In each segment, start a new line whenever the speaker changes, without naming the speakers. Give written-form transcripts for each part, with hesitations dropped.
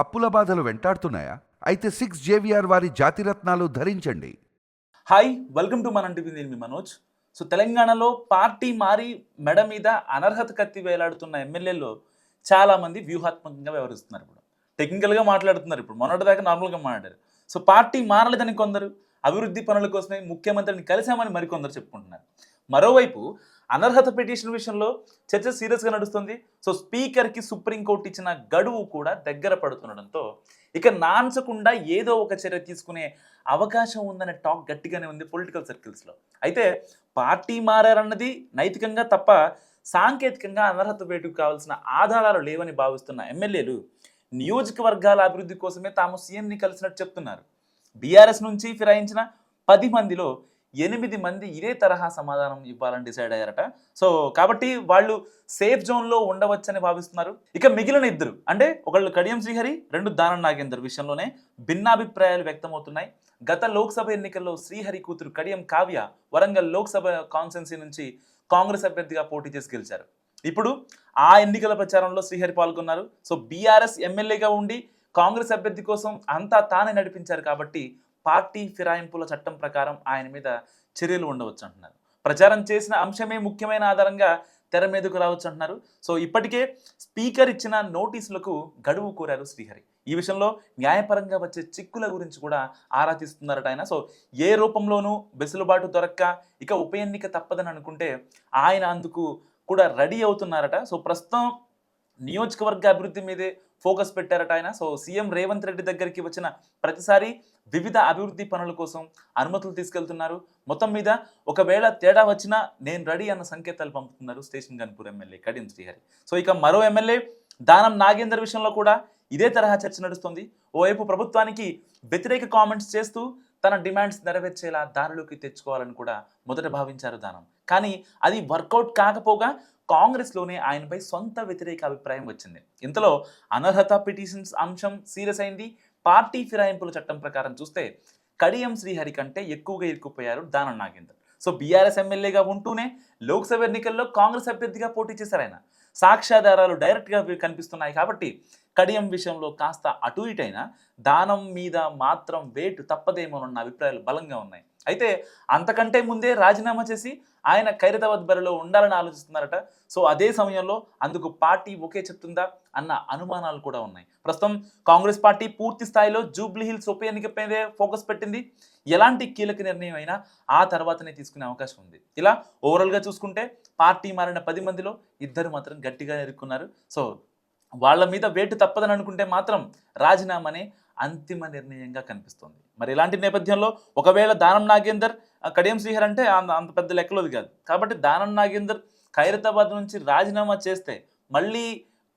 అప్పుల బాధలు వెంటాడుతున్నాయా? అయితే 6 జేవిఆర్ వారి జాతిరత్నాలు ధరించండి.
హాయ్ వెల్కమ్ టు మనం టీవీ. నేను మీ మనోజ్. సో తెలంగాణలో పార్టీ మారి మెడ మీద అనర్హత కత్తి వేలాడుతున్న ఎమ్మెల్యేలు చాలామంది వ్యూహాత్మకంగా వ్యవహరిస్తున్నారు. ఇప్పుడు టెక్నికల్గా మాట్లాడుతున్నారు. ఇప్పుడు మొన్నటిదాకా నార్మల్గా మాట్లాడారు. సో పార్టీ మారలేదని కొందరు, అభివృద్ధి పనుల కోసమే ముఖ్యమంత్రిని కలిశామని మరికొందరు చెప్పుకుంటున్నారు. మరోవైపు అనర్హత పిటిషన్ విషయంలో చర్చ సీరియస్గా నడుస్తుంది. సో స్పీకర్కి సుప్రీంకోర్టు ఇచ్చిన గడువు కూడా దగ్గర పడుతుండడంతో ఇక నాన్సకుండా ఏదో ఒక చర్య తీసుకునే అవకాశం ఉందనే టాక్ గట్టిగానే ఉంది పొలిటికల్ సర్కిల్స్లో. అయితే పార్టీ మారారన్నది నైతికంగా తప్ప సాంకేతికంగా అనర్హత వేటుకు కావాల్సిన ఆధారాలు లేవని భావిస్తున్న ఎమ్మెల్యేలు నియోజకవర్గాల అభివృద్ధి కోసమే తాము సీఎంని కలిసినట్టు చెప్తున్నారు. బీఆర్ఎస్ నుంచి ఫిరాయించిన 10 మందిలో 8 మంది ఇదే తరహా సమాధానం ఇవ్వాలని డిసైడ్ అయ్యారట. సో కాబట్టి వాళ్ళు సేఫ్ జోన్లో ఉండవచ్చని భావిస్తున్నారు. ఇక మిగిలిన ఇద్దరు అంటే ఒకళ్ళు కడియం శ్రీహరి, రెండు దానం నాగేందర్ విషయంలోనే భిన్నాభిప్రాయాలు వ్యక్తమవుతున్నాయి. గత లోక్సభ ఎన్నికల్లో శ్రీహరి కూతురు కడియం కావ్య వరంగల్ లోక్సభ కాన్స్టిట్యున్సీ నుంచి కాంగ్రెస్ అభ్యర్థిగా పోటీ చేసి గెలిచారు. ఇప్పుడు ఆ ఎన్నికల ప్రచారంలో శ్రీహరి పాల్గొన్నారు. సో బీఆర్ఎస్ ఎమ్మెల్యేగా ఉండి కాంగ్రెస్ అభ్యర్థి కోసం అంతా తానే నడిపించారు కాబట్టి పార్టీ ఫిరాయింపుల చట్టం ప్రకారం ఆయన మీద చర్యలు ఉండవచ్చు అంటున్నారు. ప్రచారం చేసిన అంశమే ముఖ్యమైన ఆధారంగా తెర మీదకు రావచ్చు అంటున్నారు. సో ఇప్పటికే స్పీకర్ ఇచ్చిన నోటీసులకు గడువు కోరారు శ్రీహరి. ఈ విషయంలో న్యాయపరంగా వచ్చే చిక్కుల గురించి కూడా ఆరా తీస్తున్నారట ఆయన. సో ఏ రూపంలోనూ వెసులుబాటు దొరక్క ఇక ఉప ఎన్నిక తప్పదని అనుకుంటే ఆయన అందుకు కూడా రెడీ అవుతున్నారట. సో ప్రస్తుతం నియోజకవర్గ అభివృద్ధి మీదే ఫోకస్ పెట్టారట ఆయన. సో సీఎం రేవంత్ రెడ్డి దగ్గరికి వచ్చిన ప్రతిసారి వివిధ అభివృద్ధి పనుల కోసం అనుమతులు తీసుకెళ్తున్నారు. మొత్తం మీద ఒకవేళ తేడా వచ్చినా నేను రెడీ అన్న సంకేతాలు పంపుతున్నారు స్టేషన్ గన్పూర్ ఎమ్మెల్యే కడియం శ్రీహరి. సో ఇక మరో ఎమ్మెల్యే దానం నాగేందర్ విషయంలో కూడా ఇదే తరహా చర్చ నడుస్తుంది. ఓవైపు ప్రభుత్వానికి వ్యతిరేక కామెంట్స్ చేస్తూ తన డిమాండ్స్ నెరవేర్చేలా దారిలోకి తెచ్చుకోవాలని కూడా మొదట భావించారు దానం. కానీ అది వర్కౌట్ కాకపోగా కాంగ్రెస్లోనే ఆయనపై సొంత వ్యతిరేక అభిప్రాయం వచ్చింది. ఇంతలో అనర్హత పిటిషన్స్ అంశం సీరియస్ అయింది. పార్టీ ఫిరాయింపుల చట్టం ప్రకారం చూస్తే కడియం శ్రీహరి కంటే ఎక్కువగా ఇరుక్కుపోయారు దానం నాగేందర్. సో బీఆర్ఎస్ ఎమ్మెల్యేగా ఉంటూనే లోక్సభ ఎన్నికల్లో కాంగ్రెస్ అభ్యర్థిగా పోటీ చేశారు ఆయన. సాక్ష్యాధారాలు డైరెక్ట్గా కనిపిస్తున్నాయి కాబట్టి కడియం విషయంలో కాస్త అటు ఇటైనా దానం మీద మాత్రం వేటు తప్పదేమోనన్న అభిప్రాయాలు బలంగా ఉన్నాయి. అయితే అంతకంటే ముందే రాజీనామా చేసి ఆయన ఖైరతాబాద్ బరిలో ఉండాలని ఆలోచిస్తున్నారట. సో అదే సమయంలో అందుకు పార్టీ ఓకే చెప్తుందా అన్న అనుమానాలు కూడా ఉన్నాయి. ప్రస్తుతం కాంగ్రెస్ పార్టీ పూర్తి స్థాయిలో జూబ్లీ హిల్స్ ఉప ఎన్నికపైనే ఫోకస్ పెట్టింది. ఎలాంటి కీలక నిర్ణయం అయినా ఆ తర్వాతనే తీసుకునే అవకాశం ఉంది. ఇలా ఓవరాల్గా చూసుకుంటే పార్టీ మారిన 10 మందిలో ఇద్దరు మాత్రం గట్టిగా ఎదుర్కొన్నారు. సో వాళ్ళ మీద వేటు తప్పదని అనుకుంటే మాత్రం రాజీనామానే అంతిమ నిర్ణయంగా కనిపిస్తుంది. మరి ఇలాంటి నేపథ్యంలో ఒకవేళ దానం నాగేందర్ కడియం శ్రీహరి అంటే అంత పెద్ద లెక్కలోది కాదు కాబట్టి దానం నాగేందర్ ఖైరతాబాద్ నుంచి రాజీనామా చేస్తే మళ్ళీ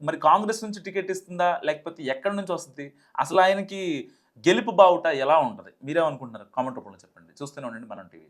మరి కాంగ్రెస్ నుంచి టికెట్ ఇస్తుందా లేకపోతే ఎక్కడి నుంచి వస్తుంది, అసలు ఆయనకి గెలుపు బావుట ఎలా ఉంటుంది, మీరేమనుకుంటున్నారు కామెంట్ రూపంలో చెప్పండి. చూస్తూనే ఉండండి మనం టీవీ.